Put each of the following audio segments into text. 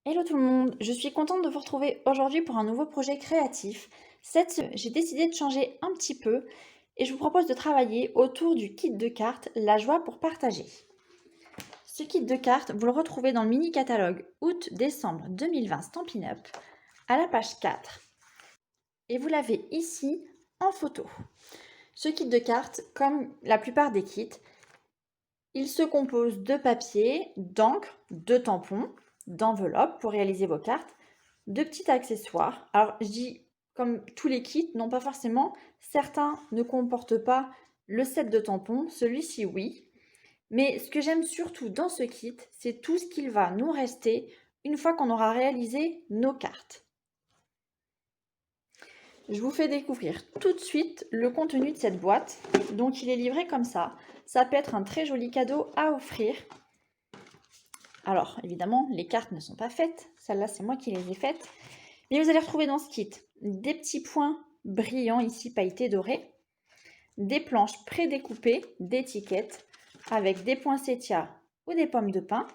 Hello tout le monde, je suis contente de vous retrouver aujourd'hui pour un nouveau projet créatif. Cette semaine, j'ai décidé de changer un petit peu et je vous propose de travailler autour du kit de cartes La joie pour partager. Ce kit de cartes, vous le retrouvez dans le mini catalogue août-décembre 2020 Stampin' Up à la page 4 et vous l'avez ici en photo. Ce kit de cartes, comme la plupart des kits, il se compose de papier, d'encre, de tampons, d'enveloppes pour réaliser vos cartes, de petits accessoires. Alors, je dis comme tous les kits, non pas forcément. Certains ne comportent pas le set de tampons, celui-ci oui. Mais ce que j'aime surtout dans ce kit, c'est tout ce qu'il va nous rester une fois qu'on aura réalisé nos cartes. Je vous fais découvrir tout de suite le contenu de cette boîte. Donc il est livré comme ça. Ça peut être un très joli cadeau à offrir. Alors évidemment, les cartes ne sont pas faites. Celles-là, c'est moi qui les ai faites. Mais vous allez retrouver dans ce kit des petits points brillants ici pailletés dorés, des planches prédécoupées d'étiquettes avec des poinsettias ou des pommes de pin.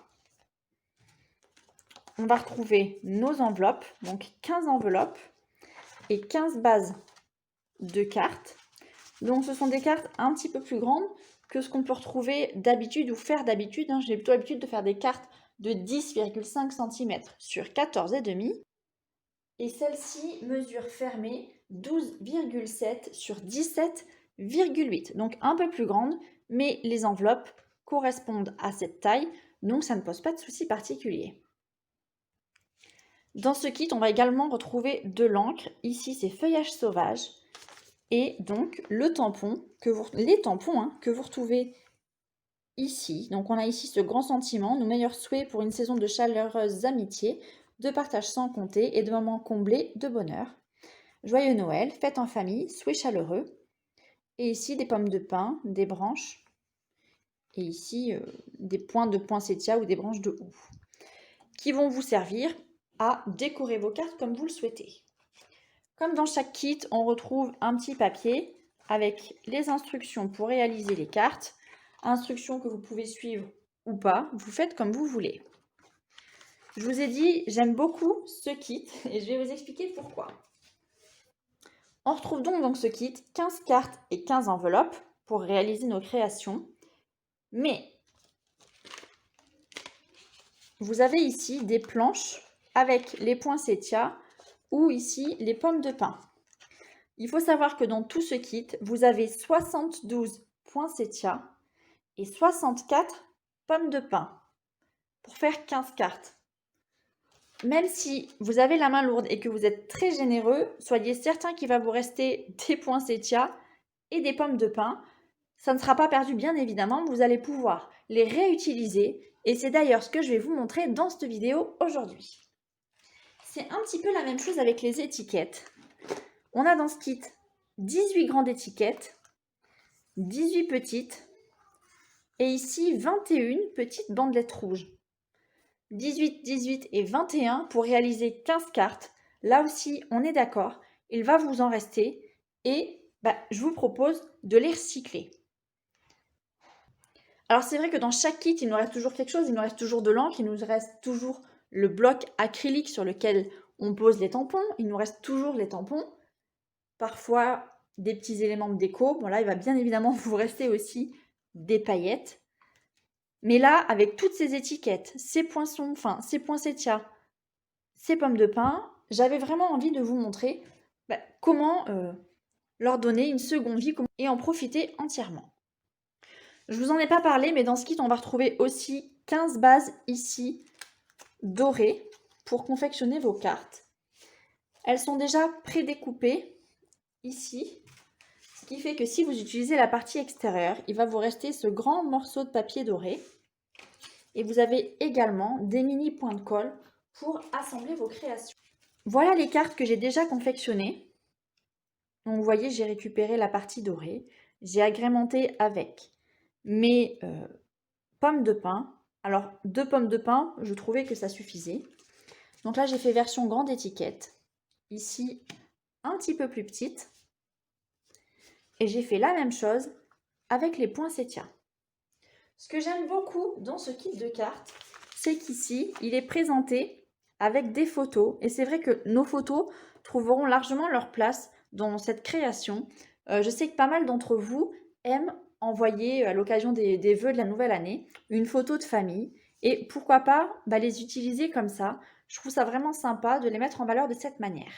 On va retrouver nos enveloppes, donc 15 enveloppes et 15 bases de cartes. Donc ce sont des cartes un petit peu plus grandes que ce qu'on peut retrouver d'habitude ou faire d'habitude. J'ai plutôt l'habitude de faire des cartes de 10,5 cm sur 14,5 et celle-ci mesure fermée 12,7 sur 17,8. Donc un peu plus grande, mais les enveloppes correspondent à cette taille, donc ça ne pose pas de souci particulier. Dans ce kit, on va également retrouver de l'encre. Ici, c'est Feuillage Sauvage. Et donc les tampons que vous retrouvez ici. Donc on a ici ce grand sentiment, nos meilleurs souhaits pour une saison de chaleureuse amitié, de partage sans compter et de moments comblés de bonheur. Joyeux Noël, fête en famille, souhaits chaleureux. Et ici des pommes de pin, des branches. Et ici des points de poinsettia ou des branches de houx. Qui vont vous servir à décorer vos cartes comme vous le souhaitez. Comme dans chaque kit, on retrouve un petit papier avec les instructions pour réaliser les cartes. Instructions que vous pouvez suivre ou pas, vous faites comme vous voulez. Je vous ai dit, j'aime beaucoup ce kit et je vais vous expliquer pourquoi. On retrouve donc dans ce kit 15 cartes et 15 enveloppes pour réaliser nos créations. Mais vous avez ici des planches avec les poinsettias ou ici les pommes de pin. Il faut savoir que dans tout ce kit, vous avez 72 poinsettias et 64 pommes de pin pour faire 15 cartes. Même si vous avez la main lourde et que vous êtes très généreux, soyez certain qu'il va vous rester des poinsettias et des pommes de pin. Ça ne sera pas perdu bien évidemment, vous allez pouvoir les réutiliser et c'est d'ailleurs ce que je vais vous montrer dans cette vidéo aujourd'hui. C'est un petit peu la même chose avec les étiquettes. On a dans ce kit 18 grandes étiquettes, 18 petites et ici 21 petites bandelettes rouges. 18, 18 et 21 pour réaliser 15 cartes. Là aussi, on est d'accord, il va vous en rester et je vous propose de les recycler. Alors c'est vrai que dans chaque kit, il nous reste toujours quelque chose, il nous reste toujours de l'encre, il nous reste toujours le bloc acrylique sur lequel on pose les tampons, il nous reste toujours les tampons, parfois des petits éléments de déco. Bon là, il va bien évidemment vous rester aussi des paillettes. Mais là, avec toutes ces étiquettes, ces poinçons fins, ces poinsettias, ces pommes de pin, j'avais vraiment envie de vous montrer comment leur donner une seconde vie et en profiter entièrement. Je vous en ai pas parlé, mais dans ce kit, on va retrouver aussi 15 bases ici dorées pour confectionner vos cartes. Elles sont déjà prédécoupées ici, ce qui fait que si vous utilisez la partie extérieure, il va vous rester ce grand morceau de papier doré. Et vous avez également des mini points de colle pour assembler vos créations. Voilà les cartes que j'ai déjà confectionnées. Donc vous voyez, j'ai récupéré la partie dorée. J'ai agrémenté avec mes pommes de pin. Alors 2 pommes de pin, je trouvais que ça suffisait. Donc là, j'ai fait version grande étiquette. Ici, un petit peu plus petite. Et j'ai fait la même chose avec les poinsettias. Ce que j'aime beaucoup dans ce kit de cartes, c'est qu'ici, il est présenté avec des photos. Et c'est vrai que nos photos trouveront largement leur place dans cette création. Je sais que pas mal d'entre vous aiment envoyer à l'occasion des vœux de la nouvelle année une photo de famille. Et pourquoi pas les utiliser comme ça. Je trouve ça vraiment sympa de les mettre en valeur de cette manière.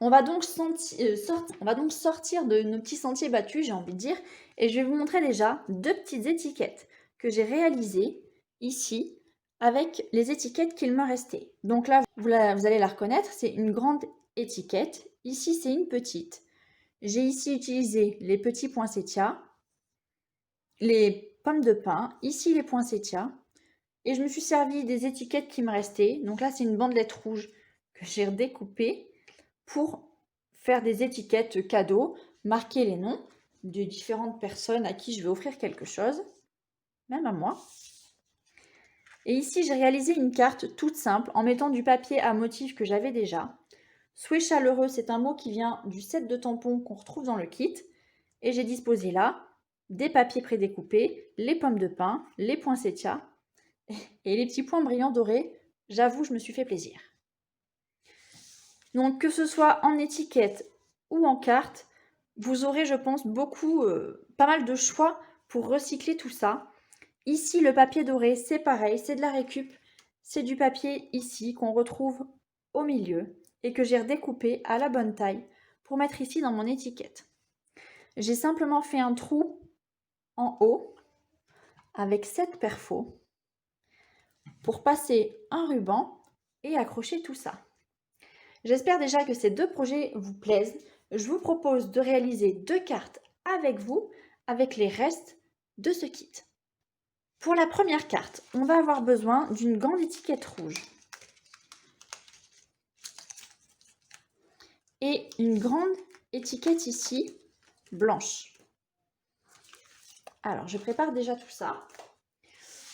On va donc sortir de nos petits sentiers battus, j'ai envie de dire, et je vais vous montrer déjà 2 petites étiquettes que j'ai réalisées ici avec les étiquettes qu'il me restait. Donc là, vous allez la reconnaître, c'est une grande étiquette. Ici, c'est une petite. J'ai ici utilisé les petits poinsettias, les pommes de pin, ici les poinsettias, et je me suis servi des étiquettes qui me restaient. Donc là, c'est une bandelette rouge que j'ai redécoupée pour faire des étiquettes cadeaux, marquer les noms de différentes personnes à qui je vais offrir quelque chose, même à moi. Et ici, j'ai réalisé une carte toute simple en mettant du papier à motif que j'avais déjà. Souhait chaleureux, c'est un mot qui vient du set de tampons qu'on retrouve dans le kit. Et j'ai disposé là des papiers prédécoupés, les pommes de pin, les poinsettias et les petits points brillants dorés. J'avoue, je me suis fait plaisir. Donc que ce soit en étiquette ou en carte, vous aurez, je pense, pas mal de choix pour recycler tout ça. Ici, le papier doré, c'est pareil, c'est de la récup. C'est du papier ici qu'on retrouve au milieu et que j'ai redécoupé à la bonne taille pour mettre ici dans mon étiquette. J'ai simplement fait un trou en haut avec 7 perfos pour passer un ruban et accrocher tout ça. J'espère déjà que ces 2 projets vous plaisent. Je vous propose de réaliser 2 cartes avec vous, avec les restes de ce kit. Pour la première carte, on va avoir besoin d'une grande étiquette rouge et une grande étiquette ici, blanche. Alors, je prépare déjà tout ça.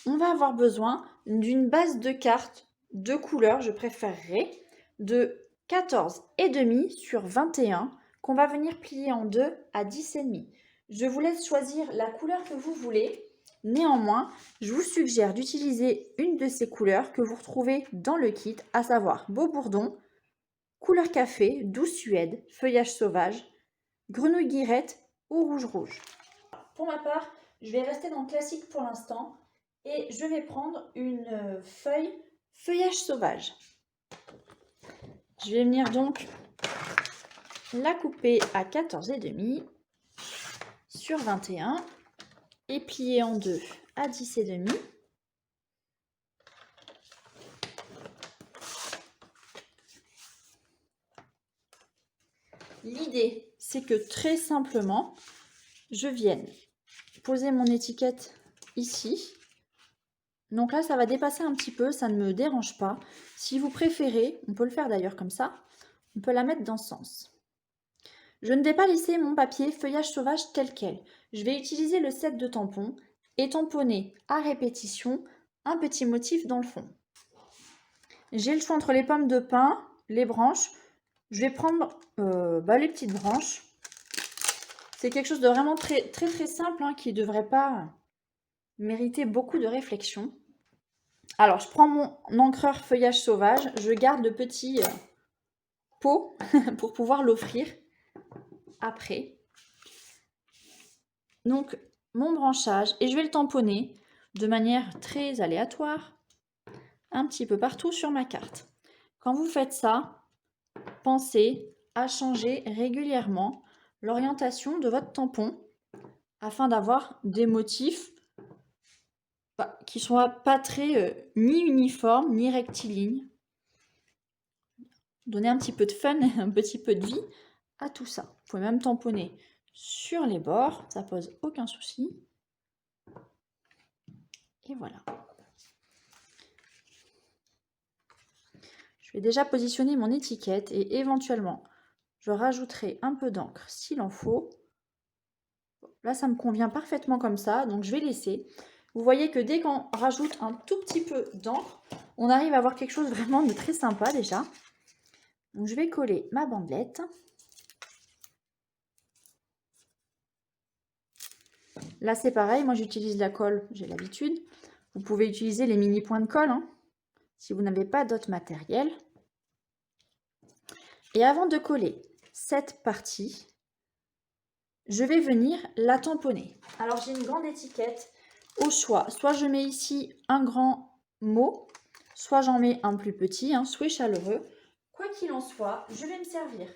On va avoir besoin d'une base de cartes de couleur, je préférerais, de 14,5 sur 21 qu'on va venir plier en 2 à 10,5. Je vous laisse choisir la couleur que vous voulez. Néanmoins, je vous suggère d'utiliser une de ces couleurs que vous retrouvez dans le kit, à savoir Beau Bourdon, couleur café, douce suède, feuillage sauvage, grenouille guirette ou rouge rouge. Pour ma part, je vais rester dans le classique pour l'instant et je vais prendre une feuille feuillage sauvage. Je vais venir donc la couper à 14,5 sur 21 et plier en 2 à 10,5. L'idée, c'est que très simplement, je vienne poser mon étiquette ici. Donc là, ça va dépasser un petit peu, ça ne me dérange pas. Si vous préférez, on peut le faire d'ailleurs comme ça, on peut la mettre dans ce sens. Je ne vais pas laisser mon papier feuillage sauvage tel quel. Je vais utiliser le set de tampons et tamponner à répétition un petit motif dans le fond. J'ai le choix entre les pommes de pin, les branches. Je vais prendre les petites branches. C'est quelque chose de vraiment très simple qui ne devrait pas mériter beaucoup de réflexion. Alors, je prends mon encreur feuillage sauvage. Je garde le petit pot pour pouvoir l'offrir après. Donc, mon branchage, et je vais le tamponner de manière très aléatoire, un petit peu partout sur ma carte. Quand vous faites ça, pensez à changer régulièrement l'orientation de votre tampon afin d'avoir des motifs qui ne soient pas très ni uniformes ni rectilignes. Donner un petit peu de fun, un petit peu de vie à tout ça. Vous pouvez même tamponner sur les bords, ça pose aucun souci. Et voilà. Je vais déjà positionner mon étiquette et éventuellement, je rajouterai un peu d'encre s'il en faut. Là, ça me convient parfaitement comme ça, donc je vais laisser. Vous voyez que dès qu'on rajoute un tout petit peu d'encre, on arrive à avoir quelque chose vraiment de très sympa déjà. Donc, je vais coller ma bandelette. Là, c'est pareil, moi j'utilise la colle, j'ai l'habitude. Vous pouvez utiliser les mini points de colle, si vous n'avez pas d'autre matériel. Et avant de coller cette partie, je vais venir la tamponner. Alors j'ai une grande étiquette au choix. Soit je mets ici un grand mot, soit j'en mets un plus petit, un souhait chaleureux. Quoi qu'il en soit, je vais me servir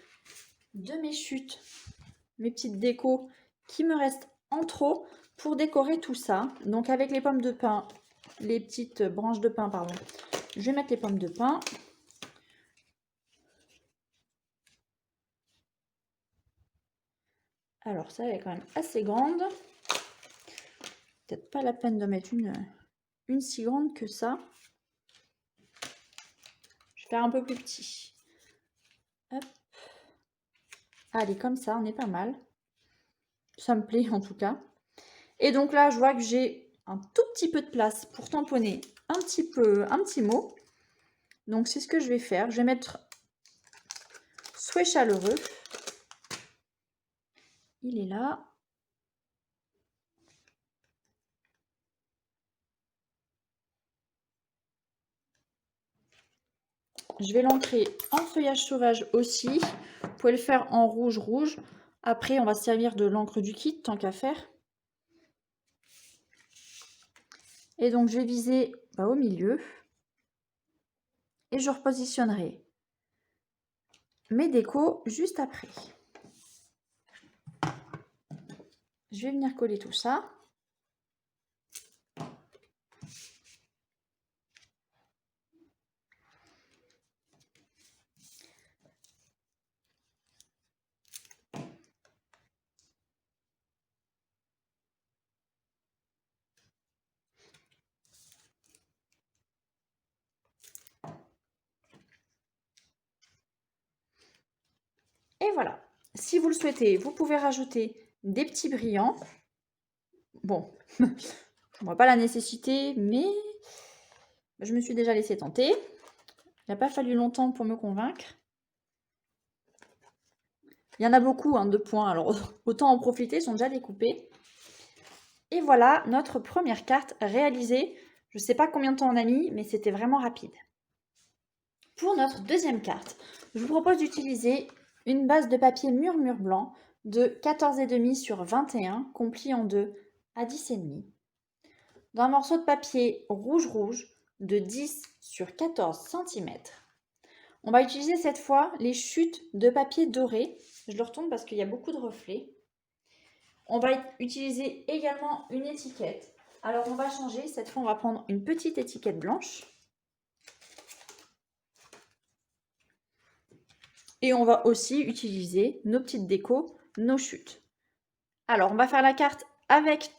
de mes chutes, mes petites décos qui me restent en trop pour décorer tout ça. Donc avec les pommes de pin, les petites branches de pin, pardon, je vais mettre les pommes de pin. Alors ça, elle est quand même assez grande. Peut-être pas la peine de mettre une si grande que ça. Je vais faire un peu plus petit. Hop. Allez, comme ça, on est pas mal. Ça me plaît en tout cas. Et donc là, je vois que j'ai un tout petit peu de place pour tamponner un petit mot. Donc c'est ce que je vais faire. Je vais mettre souhait chaleureux. Il est là. Je vais l'ancrer en feuillage sauvage aussi. Vous pouvez le faire en rouge. Après, on va se servir de l'encre du kit, tant qu'à faire. Et donc, je vais viser au milieu. Et je repositionnerai mes décos juste après. Je vais venir coller tout ça. Et voilà. Si vous le souhaitez, vous pouvez rajouter des petits brillants. Bon, je ne vois pas la nécessité, mais je me suis déjà laissé tenter. Il n'a pas fallu longtemps pour me convaincre. Il y en a beaucoup de points, alors autant en profiter, ils sont déjà découpés. Et voilà notre première carte réalisée. Je ne sais pas combien de temps on a mis, mais c'était vraiment rapide. Pour notre deuxième carte, je vous propose d'utiliser une base de papier murmure blanc de 14,5 sur 21, compris en deux à 10,5. D'un morceau de papier rouge de 10 sur 14 cm. On va utiliser cette fois les chutes de papier doré. Je le retourne parce qu'il y a beaucoup de reflets. On va utiliser également une étiquette. Alors on va changer, cette fois on va prendre une petite étiquette blanche. Et on va aussi utiliser nos petites décos, nos chutes. Alors on va faire la carte avec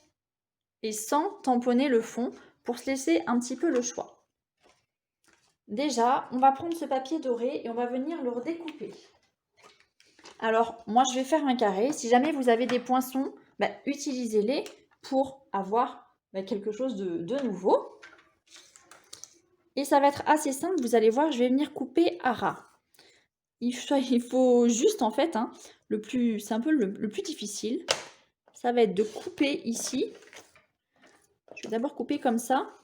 et sans tamponner le fond pour se laisser un petit peu le choix. Déjà, on va prendre ce papier doré et on va venir le redécouper. Alors moi je vais faire un carré. Si jamais vous avez des poinçons, utilisez-les pour avoir quelque chose de nouveau. Et ça va être assez simple, vous allez voir, je vais venir couper à ras. Il faut juste en fait, c'est un peu le plus difficile, ça va être de couper ici. Je vais d'abord couper comme ça,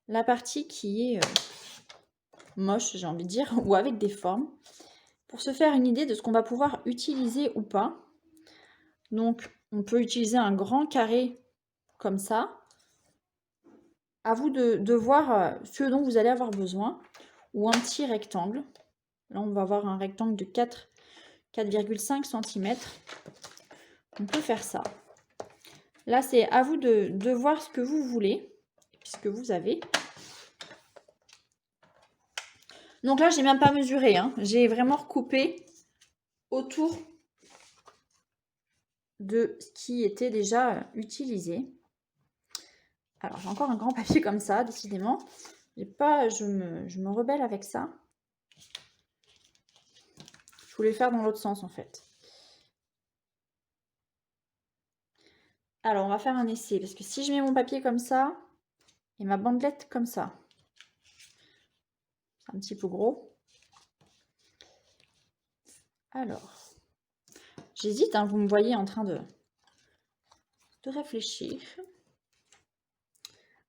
la partie qui est moche, j'ai envie de dire, ou avec des formes, pour se faire une idée de ce qu'on va pouvoir utiliser ou pas. Donc on peut utiliser un grand carré comme ça. À vous de voir ce dont vous allez avoir besoin, ou un petit rectangle. Là on va avoir un rectangle de 4,5 cm. On peut faire ça. Là, c'est à vous de voir ce que vous voulez, puisque vous avez. Donc là, j'ai même pas mesuré. J'ai vraiment recoupé autour de ce qui était déjà utilisé. Alors, j'ai encore un grand papier comme ça, décidément. Je me rebelle avec ça. Je voulais faire dans l'autre sens, en fait. Alors, on va faire un essai, parce que si je mets mon papier comme ça, et ma bandelette comme ça, c'est un petit peu gros. Alors, j'hésite, vous me voyez en train de réfléchir.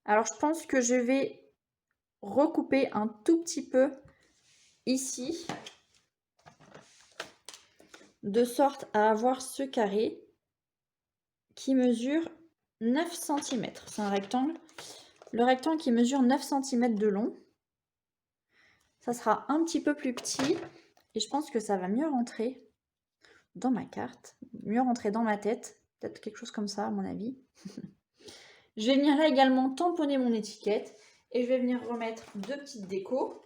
Alors, je pense que je vais recouper un tout petit peu ici, de sorte à avoir ce carré qui mesure 9 cm. C'est un rectangle. Le rectangle qui mesure 9 cm de long. Ça sera un petit peu plus petit et je pense que ça va mieux rentrer dans ma carte, mieux rentrer dans ma tête. Peut-être quelque chose comme ça à mon avis. Je vais venir là également tamponner mon étiquette et je vais venir remettre 2 petites décos.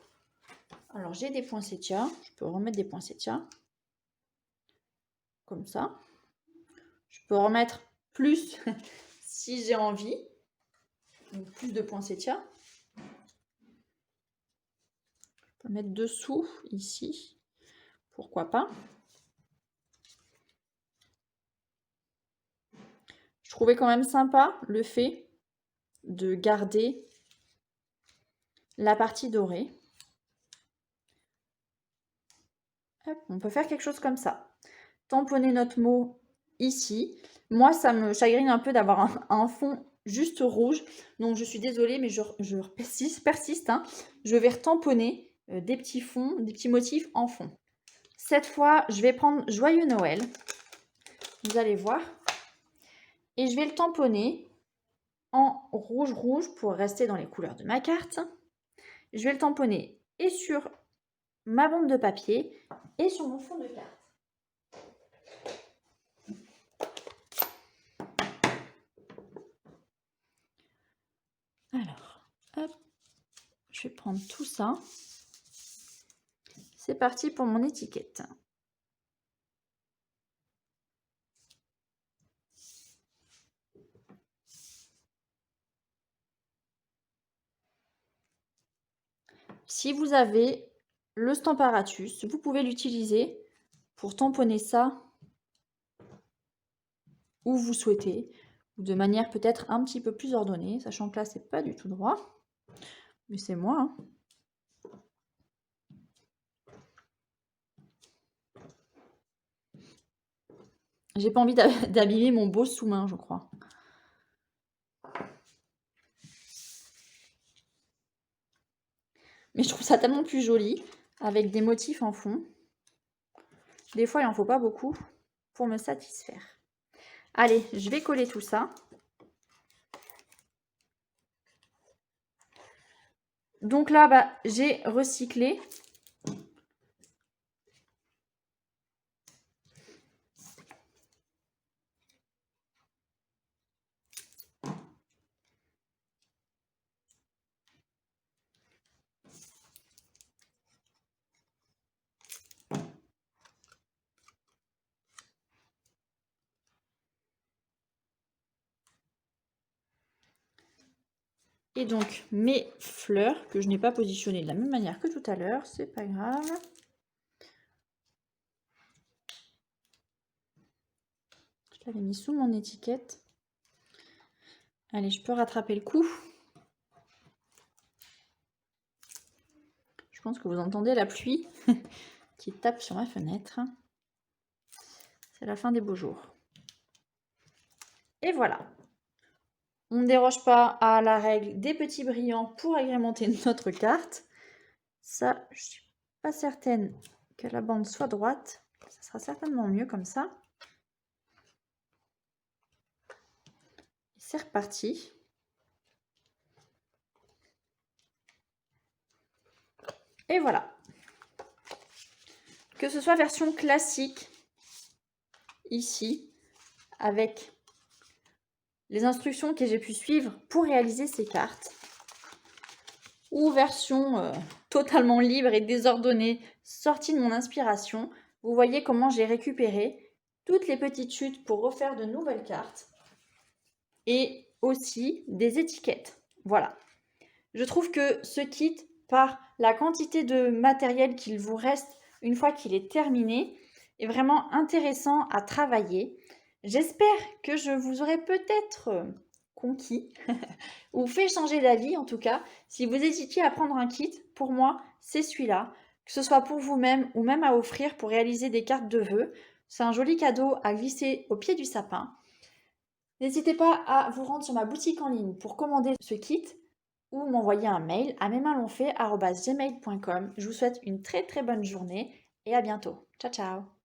Alors j'ai des poinsettias, je peux remettre des poinsettias comme ça. Je peux remettre plus si j'ai envie, donc plus de poinsettias. Je peux mettre dessous ici, pourquoi pas. Je trouvais quand même sympa le fait de garder la partie dorée. Hop, on peut faire quelque chose comme ça. Tamponner notre mot ici. Moi, ça me chagrine un peu d'avoir un fond juste rouge. Donc, je suis désolée, mais je persiste. Hein. Je vais retamponner des petits fonds, des petits motifs en fond. Cette fois, je vais prendre Joyeux Noël. Vous allez voir. Et je vais le tamponner en rouge pour rester dans les couleurs de ma carte. Je vais le tamponner et sur ma bande de papier et sur mon fond de carte. Alors, hop, je vais prendre tout ça. C'est parti pour mon étiquette. Si vous avez le Stamparatus, vous pouvez l'utiliser pour tamponner ça où vous souhaitez, ou de manière peut-être un petit peu plus ordonnée, sachant que là, c'est pas du tout droit, mais c'est moi. Hein. J'ai pas envie d'abîmer mon beau sous-main, je crois. Mais je trouve ça tellement plus joli, avec des motifs en fond. Des fois, il n'en faut pas beaucoup pour me satisfaire. Allez, je vais coller tout ça. Donc là, j'ai recyclé. Et donc, mes fleurs, que je n'ai pas positionnées de la même manière que tout à l'heure, c'est pas grave. Je l'avais mis sous mon étiquette. Allez, je peux rattraper le coup. Je pense que vous entendez la pluie qui tape sur ma fenêtre. C'est la fin des beaux jours. Et voilà. On ne déroge pas à la règle des petits brillants pour agrémenter notre carte. Ça, je ne suis pas certaine que la bande soit droite. Ça sera certainement mieux comme ça. C'est reparti. Et voilà. Que ce soit version classique, ici, avec les instructions que j'ai pu suivre pour réaliser ces cartes, ou version totalement libre et désordonnée, sortie de mon inspiration, vous voyez comment j'ai récupéré toutes les petites chutes pour refaire de nouvelles cartes, et aussi des étiquettes. Voilà. Je trouve que ce kit, par la quantité de matériel qu'il vous reste une fois qu'il est terminé, est vraiment intéressant à travailler. J'espère que je vous aurai peut-être conquis ou fait changer d'avis en tout cas. Si vous hésitiez à prendre un kit, pour moi, c'est celui-là. Que ce soit pour vous-même ou même à offrir pour réaliser des cartes de vœux. C'est un joli cadeau à glisser au pied du sapin. N'hésitez pas à vous rendre sur ma boutique en ligne pour commander ce kit. ou m'envoyer un mail à mesmainslonfait@gmail.com. Je vous souhaite une très très bonne journée et à bientôt. Ciao ciao!